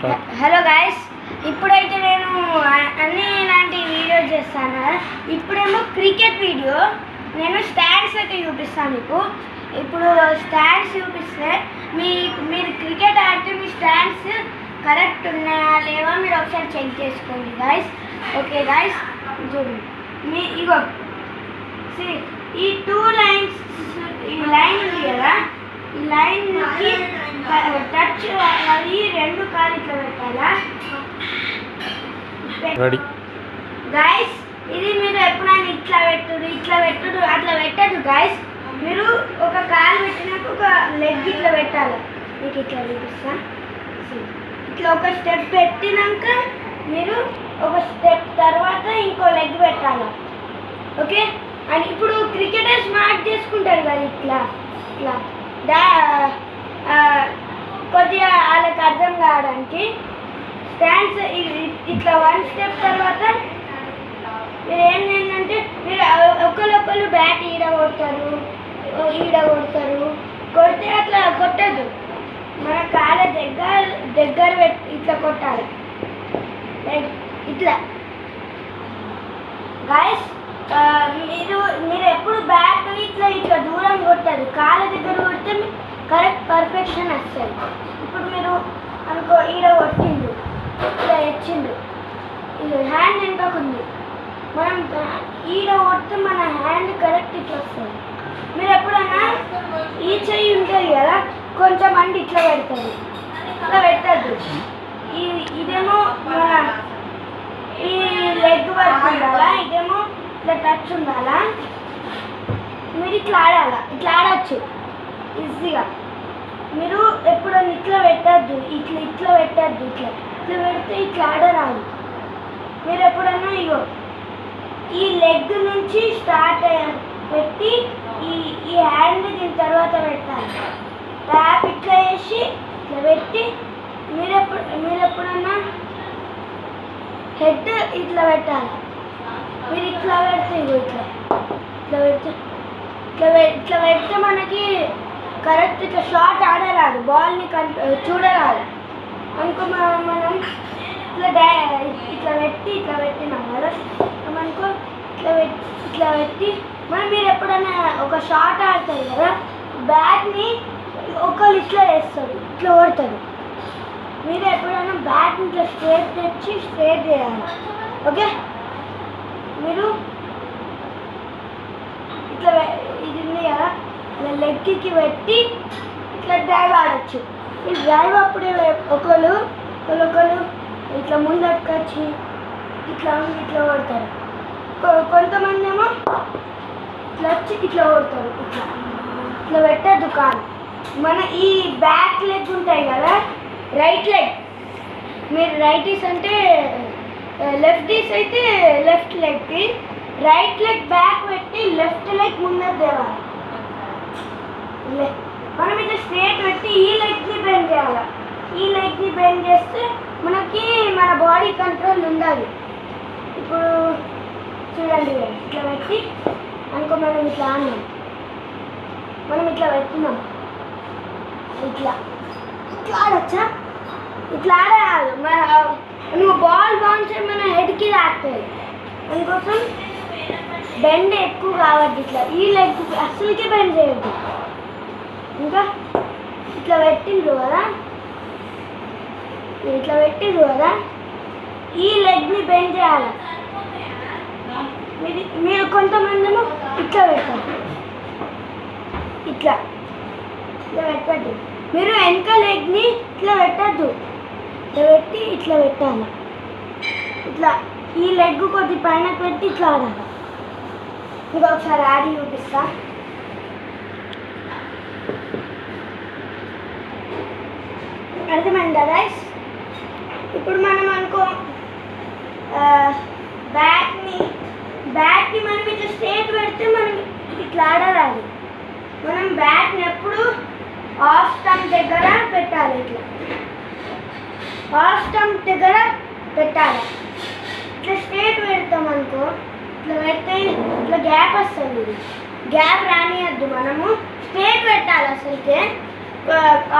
Hello guys, ఇప్పుడైతే నేను అన్ని ఇలాంటి వీడియోస్ చేస్తాను కదా. ఇప్పుడేమో క్రికెట్ వీడియో. నేను స్టాండ్స్ అయితే చూపిస్తాను మీకు. ఇప్పుడు స్టాండ్స్ చూపిస్తే మీరు క్రికెట్ ఆడితే మీ స్టాండ్స్ కరెక్ట్ ఉన్నాయా లేవా మీరు ఒకసారి చెక్ చేసుకోండి గాయస్. ఓకే గాయస్, చూడండి ఇగో ఈ టూ లైన్స్, ఈ లైన్ ఉంది కదా, ఈ లైన్కి టచ్ అవి రెండు కాలు ఇట్లా పెట్టాలా గాయస్. ఇది మీరు ఎప్పుడైనా ఇట్లా పెట్టుడు అట్లా పెట్టదు గాయస్. మీరు ఒక కాలు పెట్టినాక ఒక లెగ్ ఇట్లా పెట్టాలి. మీకు ఇట్లా చూపిస్తా. ఇట్లా ఒక స్టెప్ పెట్టినాక మీరు ఒక స్టెప్ తర్వాత ఇంకో లెగ్ పెట్టాలి. ఓకే, అని ఇప్పుడు క్రికెటర్స్ మార్క్ చేసుకుంటారు కదా, ఇట్లా ఇట్లా కొద్దిగా వాళ్ళకి అర్థం కావడానికి స్టాండ్స్ ఇట్లా వన్ స్టెప్ తర్వాత మీరు ఏంటంటే మీరు ఒకరు బ్యాట్ ఈడ కొడతారు కొడితే అట్లా కొట్టద్దు. మన కాళ్ళ దగ్గర పెట్టి ఇట్లా కొట్టాలి. ఇట్లా గాయస్, మీరు ఎప్పుడు బ్యాట్ ఇట్లా దూరం కొట్టదు, కాళ్ళ దగ్గర కొడితే కరెక్ట్ పర్ఫెక్షన్ వస్తుంది. ఇప్పుడు మీరు అనుకో ఈడ కొట్టిండు, ఇట్లా తెచ్చిండు, ఇది హ్యాండ్ వెనుకకుంది, మనం ఈడ కొడితే మన హ్యాండ్ కరెక్ట్ ఇట్లా వస్తుంది. మీరు ఎప్పుడైనా ఈ చెయ్యి ఉంటుంది కదా, కొంచెం అండి ఇట్లా పెడతారు, ఇట్లా పెట్టద్దు. ఇదేమో మన ఈ లెగ్ వర్క్ ఉండాలా, ఇదేమో ఇట్లా టచ్ ఉండాలా. మీరు ఇట్లా ఆడాలా, ఇట్లా ఆడచ్చు ఈజీగా. మీరు ఎప్పుడైనా ఇట్లా పెట్టద్దు, ఇట్లా పెట్టద్దు, ఇట్లా పెడితే ఇట్లా ఆడరాదు. మీరు ఎప్పుడైనా ఇగో ఈ లెగ్ నుంచి స్టార్ట్ పెట్టి ఈ హ్యాండ్ దీని తర్వాత పెట్టాలి. ట్యాప్ ఇట్లా వేసి ఇట్లా పెట్టి మీరు ఎప్పుడన్నా హెడ్ ఇట్లా పెట్టాలి. మీరు ఇట్లా పెడితే ఇగో ఇట్లా పెడితే మనకి కరెక్ట్ ఇట్లా షాట్ ఆడరాదు, బాల్ని చూడరాదు అనుకో. మనం ఇట్లా పెట్టినాం కదా మనకు, ఇట్లా పెట్టి మీరు ఎప్పుడైనా ఒక షాట్ ఆడతారు కదా, బ్యాట్ని ఒకళ్ళు ఇట్లా వేస్తారు, ఇట్లా ఓడతారు. మీరు ఎప్పుడైనా బ్యాట్ని ఇట్లా స్ట్రేట్ తెచ్చి స్ట్రేట్ చేయాలి. ఓకే, మీరు ఇట్లా ఇది ఉంది కదా, ఇట్లా లెగ్కి పెట్టి ఇట్లా డ్రైవ్ ఆడచ్చు. ఈ డ్రైవ్ అప్పుడే ఒకళ్ళు ఇట్లా ముందట్టుకొచ్చి ఇట్లా ఓడతారు. కొంతమంది ఏమో ఇట్లా వచ్చి ఇట్లా ఓడతారు. ఇట్లా పెట్టద్దు కాదు. మన ఈ బ్యాక్ లెగ్ ఉంటాయి కదా, రైట్ లెగ్, మీరు రైటీస్ అంటే లెఫ్టీస్ అయితే లెఫ్ట్ లెగ్కి, రైట్ లెగ్ బ్యాక్ పెట్టి లెఫ్ట్ లెగ్ ముందర తేవాలి. మనం ఇట్లా స్ట్రేట్ పెట్టి ఈ లెగ్ని బెండ్ చేయాలి. ఈ లెగ్ని బెండ్ చేస్తే మనకి మన బాడీ కంట్రోల్ ఉండాలి. ఇప్పుడు చూడండి, ఇట్లా పెట్టి అనుకో, మనం ఇట్లా ఆడినాం, మనం ఇట్లా పెట్టినాం, ఇట్లా ఆడచ్చా, ఇట్లా ఆడాలి. నువ్వు బాల్ బౌన్స్ మన హెడ్కి తాకుతుంది, అందుకోసం బెండ్ ఎక్కువ కావద్దు. ఇట్లా ఈ లెగ్ అసలుకి బెండ్ చేయద్దు. ఇంకా ఇట్లా పెట్టిండ్రు కదా, ఈ లెగ్ని బెండ్ చేయాలి. మీరు కొంతమంది ఏమో ఇట్లా పెట్టాలి, ఇట్లా పెట్టద్దు. మీరు వెనక లెగ్ని ఇట్లా పెట్టద్దు, ఇట్లా పెట్టాలి. ఇట్లా ఈ లెగ్ కొద్ది పైన పెట్టి ఇట్లా ఆడాలి. ఇంకొకసారి ఆడి చూపిస్తా. అర్థమైందా గైస్? ఇప్పుడు మనం అనుకో బ్యాట్ని మనం ఇట్లా స్ట్రేట్ పెడితే మనం ఇట్లా ఆడరాదు. మనం బ్యాట్ని ఎప్పుడు ఆఫ్ స్టంప్ దగ్గర పెట్టాలి. ఇట్లా ఆఫ్ స్టంప్ దగ్గర పెట్టాలి. ఇట్లా స్ట్రేట్ పెడతాం అనుకో, ఇట్లా పెడితే ఇట్లా గ్యాప్ వస్తుంది. గ్యాప్ రానియద్దు, మనము స్ట్రేట్ పెట్టాలి. అసలుకే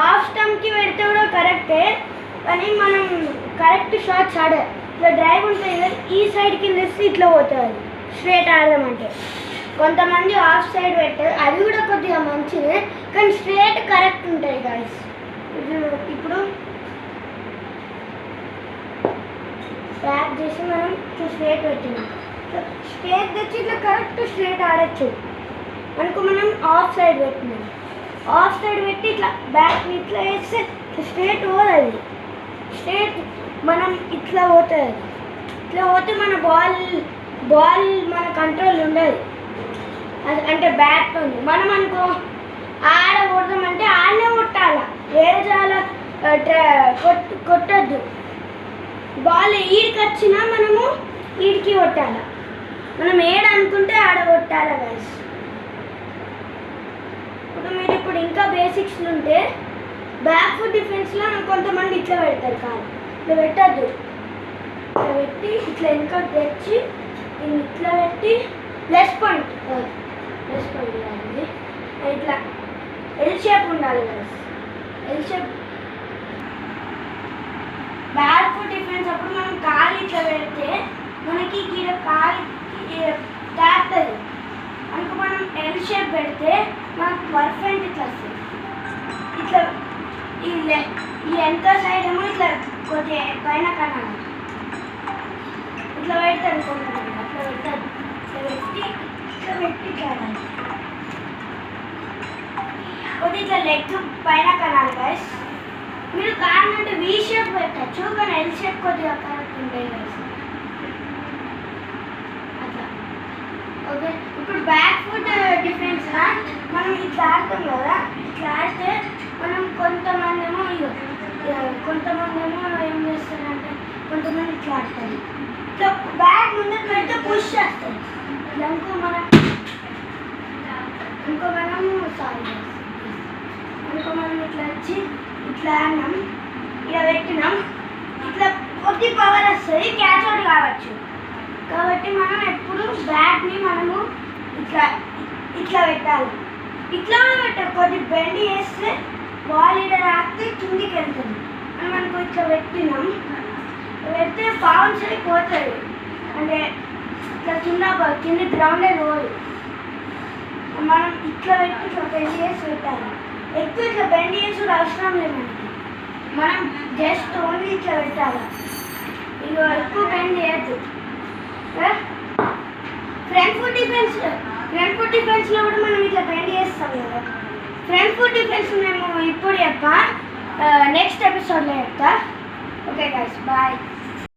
ఆఫ్ స్టంప్కి పెడితే కూడా కరెక్టే, కానీ మనం కరెక్ట్ షాట్స్ ఆడాలి. ఇట్లా డ్రైవ్ ఉంటుంది కదా, ఈ సైడ్కి వెళ్ళేసి ఇట్లా పోతుంది స్ట్రేట్ ఆడదామంటే. కొంతమంది ఆఫ్ సైడ్ పెట్టారు, అది కూడా కొద్దిగా మంచిదే, కానీ స్ట్రేట్ కరెక్ట్ ఉంటాయి గాయస్. ఇప్పుడు బ్యాక్ చేసి మనం ఇట్లా స్ట్రేట్ పెట్టినాం, స్ట్రేట్ తెచ్చి ఇట్లా కరెక్ట్ స్ట్రేట్ ఆడచ్చు అనుకో. మనం ఆఫ్ సైడ్ పెట్టినాం, ఆఫ్ సైడ్ పెట్టి ఇట్లా బ్యాక్ ఇట్లా వేస్తే స్ట్రేట్ పోతుంది. స్ట్రేట్ మనం ఇట్లా పోతుంది, ఇట్లా పోతే మన బాల్ మన కంట్రోల్ ఉండదు. అది అంటే బ్యాట్ ఉంది. మనం అనుకో ఆడ కొడదామంటే ఆడనే కొట్టాల, వేరే చాలా కొట్టద్దు. బాల్ ఈడికి వచ్చినా మనము ఈడికి కొట్టాల, మనం ఏడ అనుకుంటే ఆడ కొట్టాల గైస్. ఇప్పుడు ఇంకా బేసిక్స్ ఉంటే బ్యాక్ ఫుట్ డిఫెన్స్లో కొంతమంది ఇట్లా పెడతారు, కాదు ఇట్లా పెట్టద్దు. ఇట్లా పెట్టి ఇట్లా ఇంకా తెచ్చి దీన్ని ఇట్లా పెట్టి ప్లస్ పాయింట్ కాదు, ఇట్లా ఎల్ షేప్ ఉండాలి కదా. L shape back foot defence అప్పుడు మనం కాలు ఇట్లా పెడితే మనకి ఇక్కడ కాలు తాకుతుంది అనుకో. మనం ఎల్ షేప్ పెడితే మనకు పర్ఫెక్ట్ ఇట్లా వస్తుంది. ఇట్లా ఈ ఎంత సైడ్ ఏమో ఇట్లా కొద్దిగా పైన కనాలి, ఇట్లా పెడతారు కొంతమంది, అట్లా పెడతారు. ఇట్లా పెట్టి ఇట్లా కొద్దిగా ఇట్లా లెగ్ పైన కనాలి గైస్. మీరు కావాలంటే వీ షేప్ పెట్టచ్చు, కానీ ఎల్ షేప్ కొద్దిగా కరెక్ట్ ఉంటాయి గైస్. అట్లా ఓకే. ఇప్పుడు బ్యాక్ ఫుట్ డిఫెన్స్ మనం ఇట్లా ఆడతాం కదా, ఇట్లా ఆడితే మనం కొంతమంది ఏమో ఏం చేస్తారంటే కొంతమంది ఇట్లా ఆడతారు, ఇట్లా బ్యాక్ ముందుకు పెడితే పుష్ చేస్తారు. ఇంకో మనం ఇట్లా వచ్చి ఇట్లా ఆడినాం, ఇలా పెట్టినాం, ఇట్లా కొద్ది పవర్ వస్తుంది, క్యాచ్ అవుట్ కావచ్చు. కాబట్టి మనం ఎప్పుడు బ్యాట్ని మనము ఇట్లా ఇట్లా పెట్టాలి. ఇట్లా కూడా పెట్టాలి, కొద్ది బెండ్ చేస్తే బాల్ ఇలా రాస్తే కిందికి వెళ్తుంది. మనం అనుకో ఇట్లా పెట్టినాం, పెడితే బౌన్స్ అయిపోతుంది, అంటే ఇట్లా కింద గ్రౌండే పోదు. మనం ఇట్లా పెట్టి ఇట్లా బెండ్ చేసి పెట్టాలి. ఎక్కువ ఇట్లా బెండ్ చేసి కూడా అవసరం లేదు మనకి, మనం జస్ట్ ఓన్లీ ఇట్లా పెట్టాలి. ఇక ఎక్కువ బెండ్ చేయద్దు. ఫ్రంట్ ఫుట్ డిఫెన్స్లో కూడా మనం ఇట్లా బెండ్ చేస్తాం కదా. ఫ్రంట్ ఫుట్ డిఫెన్స్ మేము ఇప్పుడు చెప్పా, నెక్స్ట్ ఎపిసోడ్లో చెప్తా. Okay guys, bye.